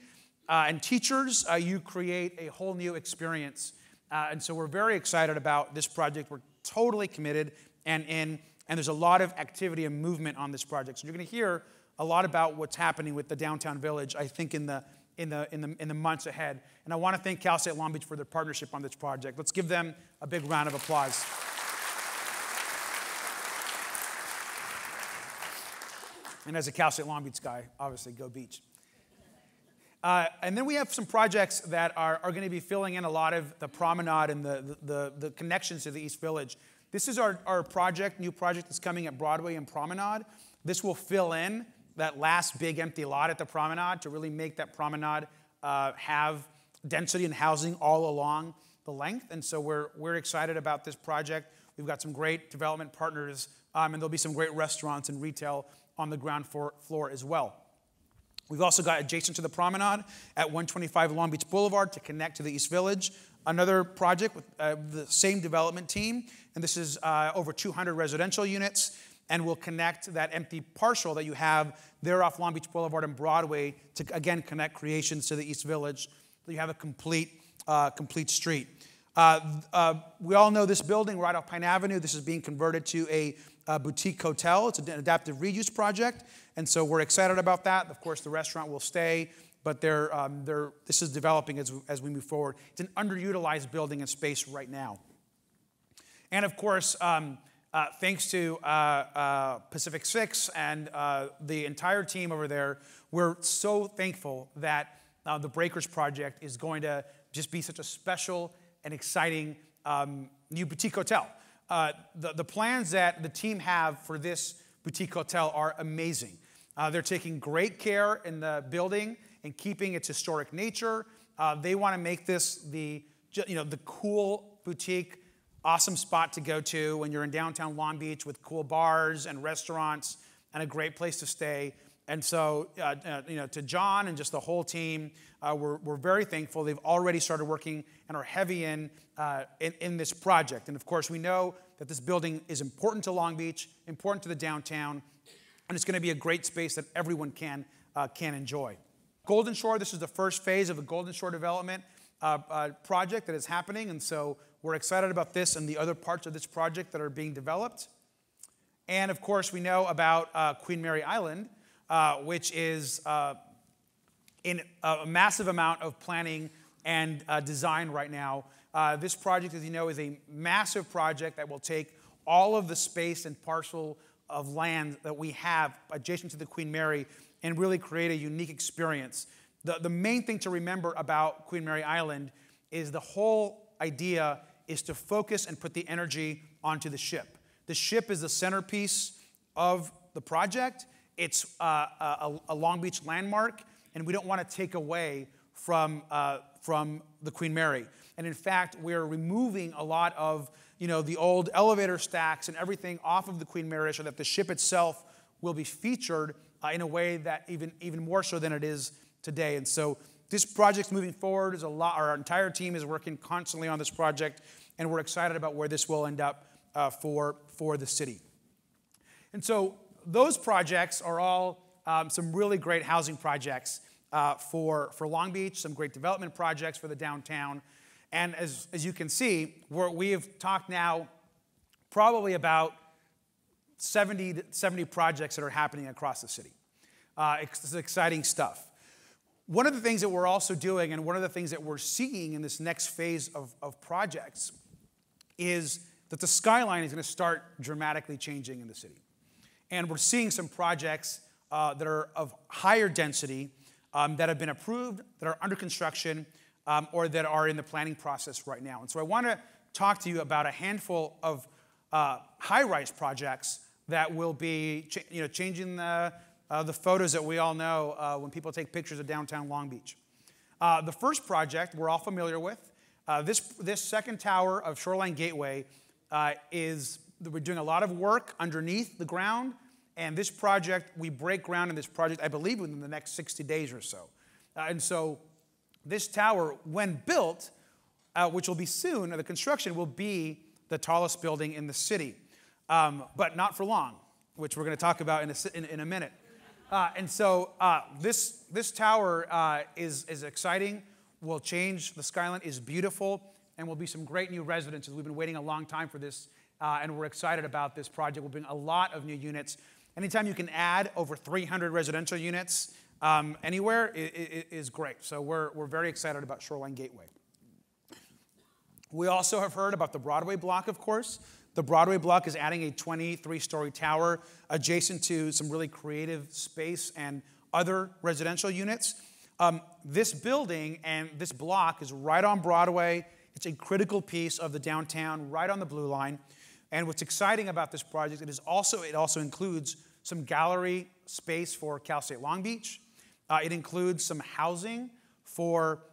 and teachers, you create a whole new experience. And so we're very excited about this project. We're totally committed, and there's a lot of activity and movement on this project. So you're going to hear a lot about what's happening with the downtown village, I think, in the months ahead. And I want to thank Cal State Long Beach for their partnership on this project. Let's give them a big round of applause. And as a Cal State Long Beach guy, obviously, go Beach. And then we have some projects that are going to be filling in a lot of the promenade and the connections to the East Village. This is our new project that's coming at Broadway and Promenade. This will fill in that last big empty lot at the promenade to really make that promenade have density and housing all along the length. And so we're excited about this project. We've got some great development partners, and there'll be some great restaurants and retail on the ground floor as well. We've also got adjacent to the promenade at 125 Long Beach Boulevard to connect to the East Village, another project with the same development team, and this is over 200 residential units, and will connect that empty parcel that you have there off Long Beach Boulevard and Broadway to, again, connect Creations to the East Village, so you have a complete street. We all know this building right off Pine Avenue. This is being converted to a boutique hotel. It's an adaptive reuse project, and so we're excited about that. Of course, the restaurant will stay, but this is developing as we move forward. It's an underutilized building and space right now. And of course, thanks to Pacific 6 and the entire team over there, we're so thankful that the Breakers project is going to just be such a special and exciting new boutique hotel. The plans that the team have for this boutique hotel are amazing. They're taking great care in the building and keeping its historic nature. They want to make this the cool boutique, awesome spot to go to when you're in downtown Long Beach with cool bars and restaurants and a great place to stay. And so, to John and just the whole team, we're very thankful. They've already started working and are heavy in this project. And of course, we know that this building is important to Long Beach, important to the downtown, and it's going to be a great space that everyone can enjoy. Golden Shore, this is the first phase of the Golden Shore development project that is happening, and so we're excited about this and the other parts of this project that are being developed. And of course, we know about Queen Mary Island, which is in a massive amount of planning and design right now. This project, as you know, is a massive project that will take all of the space and parcel of land that we have adjacent to the Queen Mary and really create a unique experience. The main thing to remember about Queen Mary Island is the whole idea is to focus and put the energy onto the ship. The ship is the centerpiece of the project. It's a Long Beach landmark, and we don't want to take away from the Queen Mary. And in fact, we're removing a lot of the old elevator stacks and everything off of the Queen Mary so that the ship itself will be featured in a way that even more so than it is today. And so this project's moving forward. Our entire team is working constantly on this project, and we're excited about where this will end up for the city. And so those projects are all some really great housing projects for Long Beach, some great development projects for the downtown. And as you can see, we have talked now probably about 70 projects that are happening across the city. It's exciting stuff. One of the things that we're also doing, and one of the things that we're seeing in this next phase of projects, is that the skyline is going to start dramatically changing in the city. And we're seeing some projects that are of higher density that have been approved, that are under construction, or that are in the planning process right now. And so I want to talk to you about a handful of high-rise projects that will be changing the photos that we all know when people take pictures of downtown Long Beach. The first project we're all familiar with. This second tower of Shoreline Gateway we're doing a lot of work underneath the ground, and this project, we break ground in this project, I believe, within the next 60 days or so. And so this tower, when built, which will be soon, the construction will be the tallest building in the city, but not for long, which we're going to talk about in a minute. And so this tower is exciting, will change the skyline, is beautiful, and will be some great new residences. We've been waiting a long time for this, and we're excited about this project. We'll bring a lot of new units. Anytime you can add over 300 residential units anywhere is great. So we're very excited about Shoreline Gateway. We also have heard about the Broadway block, of course. The Broadway block is adding a 23-story tower adjacent to some really creative space and other residential units. This building and this block is right on Broadway. It's a critical piece of the downtown, right on the Blue Line. And what's exciting about this project, it also includes some gallery space for Cal State Long Beach. It includes some housing for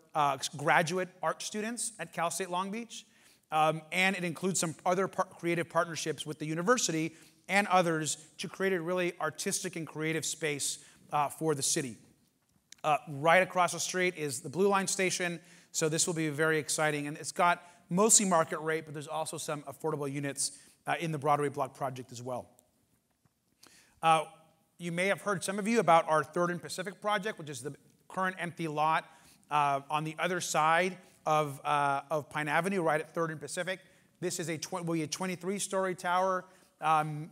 graduate art students at Cal State Long Beach. And it includes some other creative partnerships with the university and others to create a really artistic and creative space for the city. Right across the street is the Blue Line station, so this will be very exciting. And it's got mostly market rate, but there's also some affordable units in the Broadway block project as well. You may have heard, some of you, about our 3rd and Pacific project, which is the current empty lot on the other side of Pine Avenue, right at 3rd and Pacific. This will be a 23-story tower,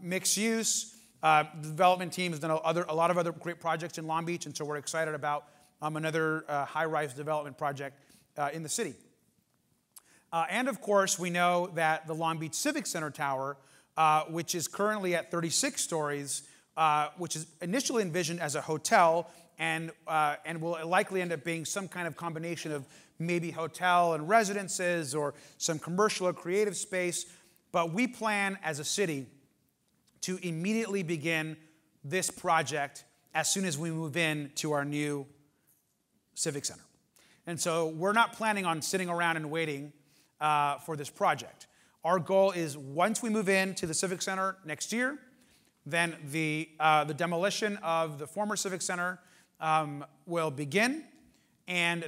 mixed use. The development team has done a lot of other great projects in Long Beach, and so we're excited about another high-rise development project in the city. And of course, we know that the Long Beach Civic Center Tower, which is currently at 36 stories, which is initially envisioned as a hotel, and will likely end up being some kind of combination of maybe hotel and residences or some commercial or creative space. But we plan as a city to immediately begin this project as soon as we move in to our new Civic Center. And so we're not planning on sitting around and waiting for this project. Our goal is once we move into the Civic Center next year, then the demolition of the former Civic Center will begin, and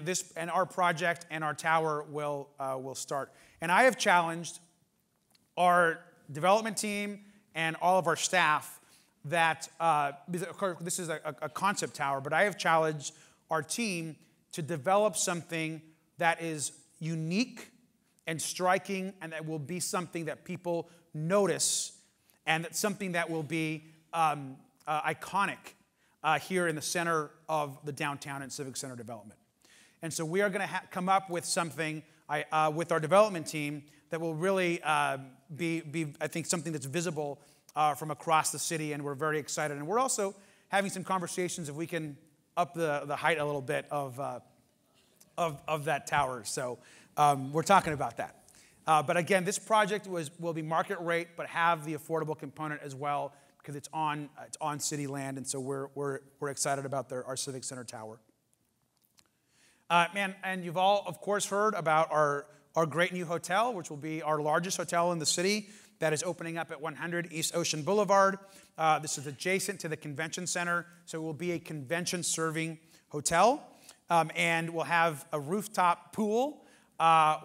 our project and our tower will start. And I have challenged our development team and all of our staff that, of course, this is a concept tower, but I have challenged our team to develop something that is unique and striking, and that will be something that people notice, and that's something that will be iconic here in the center of the downtown and Civic Center development. And so we are going to come up with something with our development team that will really be, I think, something that's visible from across the city, and we're very excited. And we're also having some conversations if we can up the height a little bit of that tower. So we're talking about that. But again, this project will be market rate, but have the affordable component as well, because it's on city land, and so we're excited about our Civic Center tower. And you've all, of course, heard about our great new hotel, which will be our largest hotel in the city, that is opening up at 100 East Ocean Boulevard. This is adjacent to the convention center, so it will be a convention-serving hotel, and we'll have a rooftop pool,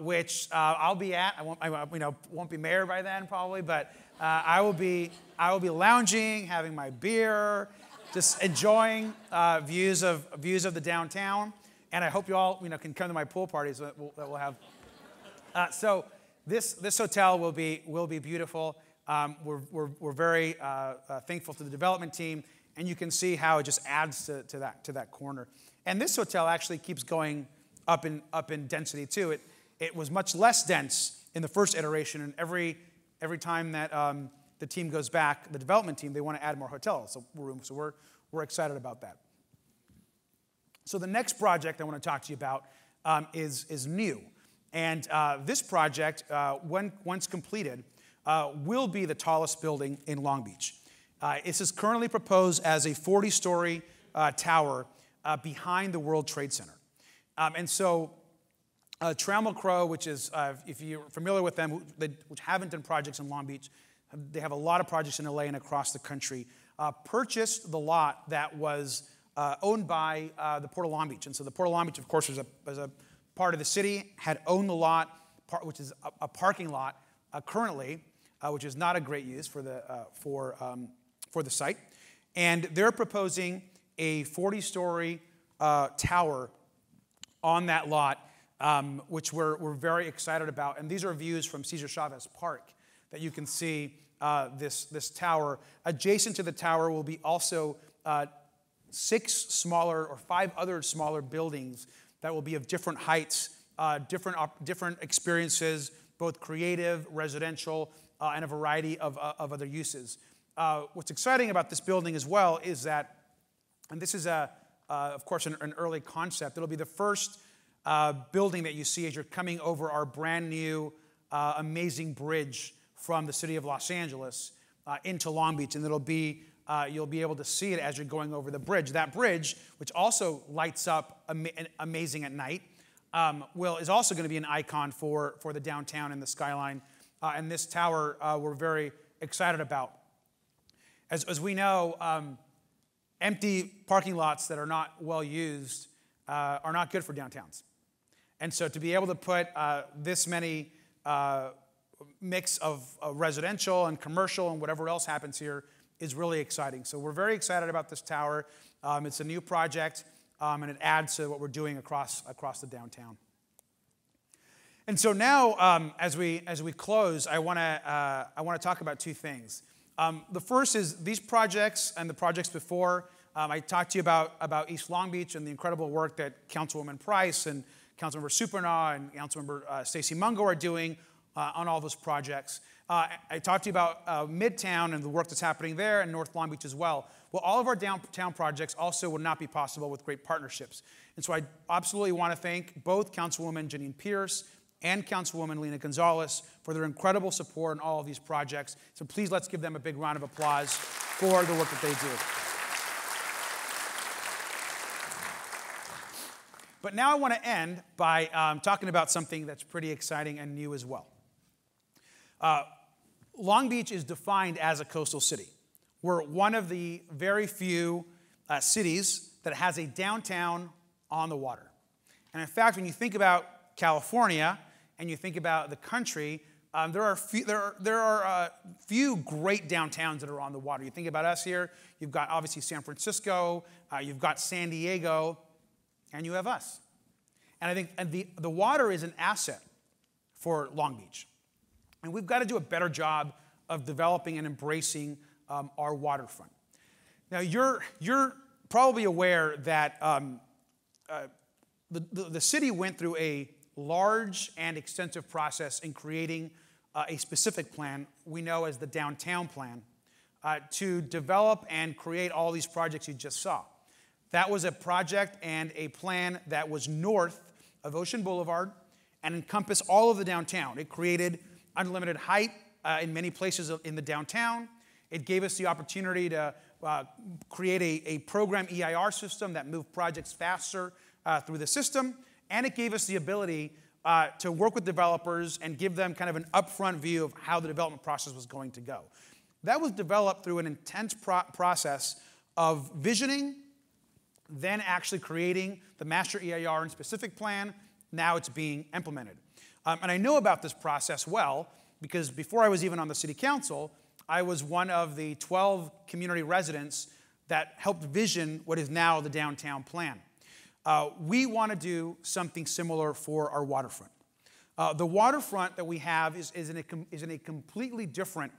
which I'll be at. I won't be mayor by then probably, but I will be lounging, having my beer, just enjoying views of the downtown. And I hope you all can come to my pool parties that we'll have. So this hotel will be beautiful. We're very thankful to the development team, and you can see how it just adds to that corner. And this hotel actually keeps going up in density too. It was much less dense in the first iteration, and every time that the team goes back, the development team, they want to add more hotels room. So we're excited about that. So the next project I want to talk to you about is new. And this project, once completed, will be the tallest building in Long Beach. This is currently proposed as a 40-story tower behind the World Trade Center. And so Trammell Crow, which is, if you're familiar with them, which haven't done projects in Long Beach, they have a lot of projects in LA and across the country, purchased the lot that was owned by the Port of Long Beach. And so the Port of Long Beach, of course, was a part of the city, had owned the lot, which is a parking lot currently, which is not a great use for the site. And they're proposing a 40-story tower on that lot, which we're very excited about. And these are views from Cesar Chavez Park that you can see this tower. Adjacent to the tower will be also 5 other smaller buildings that will be of different heights, different experiences, both creative, residential, and a variety of other uses. What's exciting about this building as well is that, and this is of course an early concept, it'll be the first building that you see as you're coming over our brand new amazing bridge from the city of Los Angeles into Long Beach, and it'll be you'll be able to see it as you're going over the bridge. That bridge, which also lights up amazing at night, is also going to be an icon for the downtown and the skyline. And this tower we're very excited about. As we know, empty parking lots that are not well used are not good for downtowns. And so to be able to put this many mix of residential and commercial and whatever else happens here is really exciting. So we're very excited about this tower. It's a new project, and it adds to what we're doing across the downtown. And so now, as we close, I want to talk about two things. The first is these projects and the projects before. I talked to you about East Long Beach and the incredible work that Councilwoman Price and Councilmember Supernaw and Councilmember Stacey Mungo are doing on all those projects. I talked to you about Midtown and the work that's happening there, and North Long Beach as well. Well, all of our downtown projects also would not be possible with great partnerships. And so I absolutely want to thank both Councilwoman Janine Pierce and Councilwoman Lena Gonzalez for their incredible support in all of these projects. So please let's give them a big round of applause for the work that they do. But now I want to end by talking about something that's pretty exciting and new as well. Long Beach is defined as a coastal city. We're one of the very few cities that has a downtown on the water. And in fact, when you think about California and you think about the country, there are few great downtowns that are on the water. You think about us here, you've got obviously San Francisco, you've got San Diego, and you have us. And I think the water is an asset for Long Beach. And we've got to do a better job of developing and embracing our waterfront. Now, you're probably aware that the city went through a large and extensive process in creating a specific plan we know as the Downtown Plan to develop and create all these projects you just saw. That was a project and a plan that was north of Ocean Boulevard and encompassed all of the downtown. It created unlimited height in many places in the downtown. It gave us the opportunity to create a program EIR system that moved projects faster through the system. And it gave us the ability to work with developers and give them kind of an upfront view of how the development process was going to go. That was developed through an intense process of visioning, then actually creating the master EIR and specific plan. Now it's being implemented. And I know about this process well because before I was even on the city council, I was one of the 12 community residents that helped vision what is now the Downtown Plan. We want to do something similar for our waterfront. The waterfront that we have is in a completely different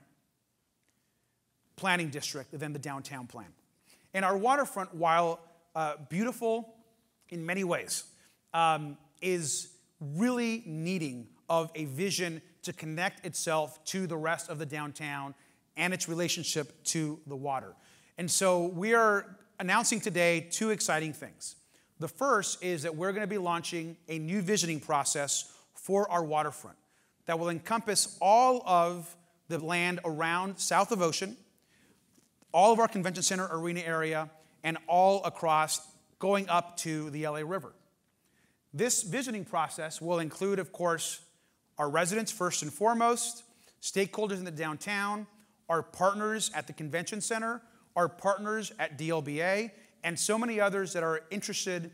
planning district than the Downtown Plan. And our waterfront, while beautiful in many ways, is really needing of a vision to connect itself to the rest of the downtown and its relationship to the water. And so we are announcing today two exciting things. The first is that we're going to be launching a new visioning process for our waterfront that will encompass all of the land around south of Ocean, all of our convention center arena area, and all across going up to the LA River. This visioning process will include, of course, our residents first and foremost, stakeholders in the downtown, our partners at the convention center, our partners at DLBA, and so many others that are interested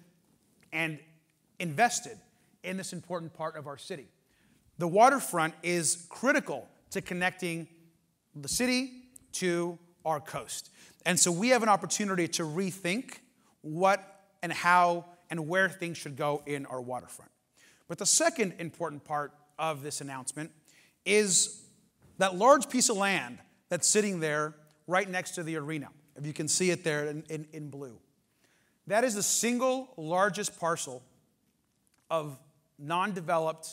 and invested in this important part of our city. The waterfront is critical to connecting the city to our coast. And so we have an opportunity to rethink what and how and where things should go in our waterfront. But the second important part of this announcement is that large piece of land that's sitting there right next to the arena. If you can see it there in blue. That is the single largest parcel of non-developed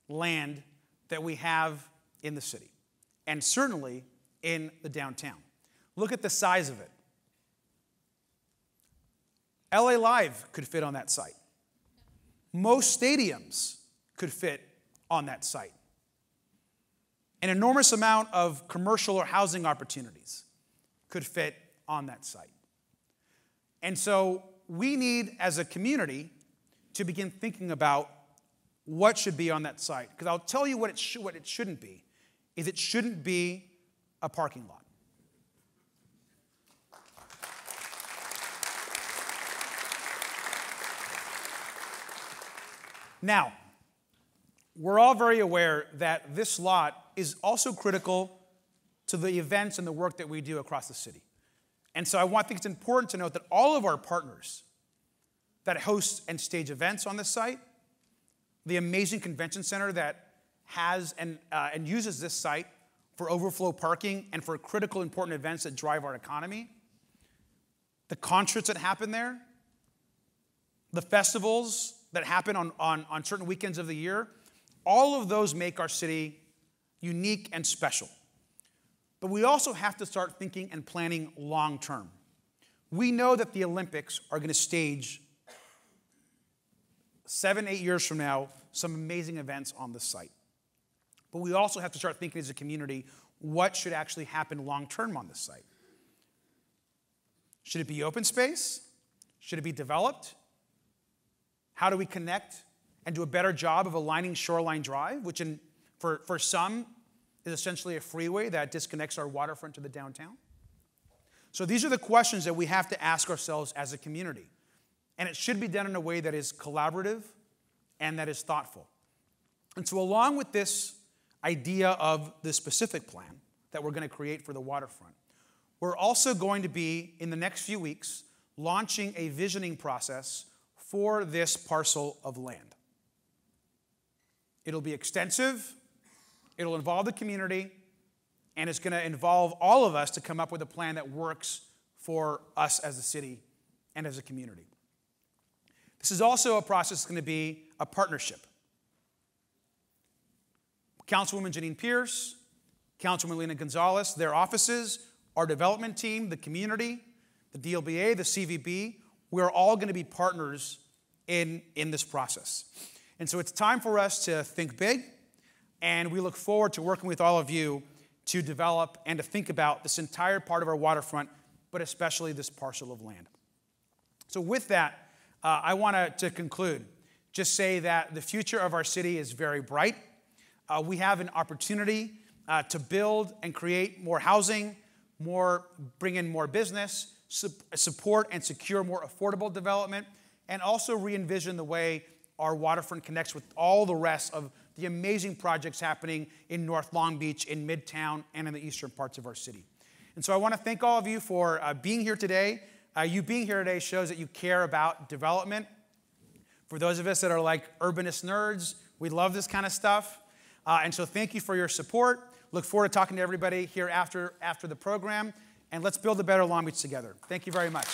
land that we have in the city, and certainly in the downtown. Look at the size of it. LA Live could fit on that site. Most stadiums could fit on that site. An enormous amount of commercial or housing opportunities could fit on that site. And so we need, as a community, to begin thinking about what should be on that site. Because I'll tell you what it shouldn't be, is it shouldn't be a parking lot. Now, we're all very aware that this lot is also critical to the events and the work that we do across the city. And so I think it's important to note that all of our partners that host and stage events on this site, the amazing convention center that has and uses this site for overflow parking and for critical important events that drive our economy, the concerts that happen there, the festivals that happen on certain weekends of the year, all of those make our city unique and special. But we also have to start thinking and planning long term. We know that the Olympics are going to stage 7-8 years from now some amazing events on this site. But we also have to start thinking as a community what should actually happen long term on this site. Should it be open space? Should it be developed? How do we connect and do a better job of aligning Shoreline Drive, which for some is essentially a freeway that disconnects our waterfront to the downtown? So these are the questions that we have to ask ourselves as a community. And it should be done in a way that is collaborative and that is thoughtful. And so along with this idea of the specific plan that we're going to create for the waterfront, we're also going to be, in the next few weeks, launching a visioning process for this parcel of land. It'll be extensive, it'll involve the community, and it's going to involve all of us to come up with a plan that works for us as a city and as a community. This is also a process that's going to be a partnership. Councilwoman Janine Pierce, Councilwoman Lena Gonzalez, their offices, our development team, the community, the DLBA, the CVB, we're all going to be partners in this process. And so it's time for us to think big, and we look forward to working with all of you to develop and to think about this entire part of our waterfront, but especially this parcel of land. So with that, I want to conclude, just say that the future of our city is very bright. We have an opportunity to build and create more housing, bring in more business, support and secure more affordable development, and also re-envision the way our waterfront connects with all the rest of the amazing projects happening in North Long Beach, in Midtown, and in the eastern parts of our city. And so I want to thank all of you for being here today. You being here today shows that you care about development. For those of us that are like urbanist nerds, we love this kind of stuff. And so thank you for your support. Look forward to talking to everybody here after the program. And let's build a better Long Beach together. Thank you very much.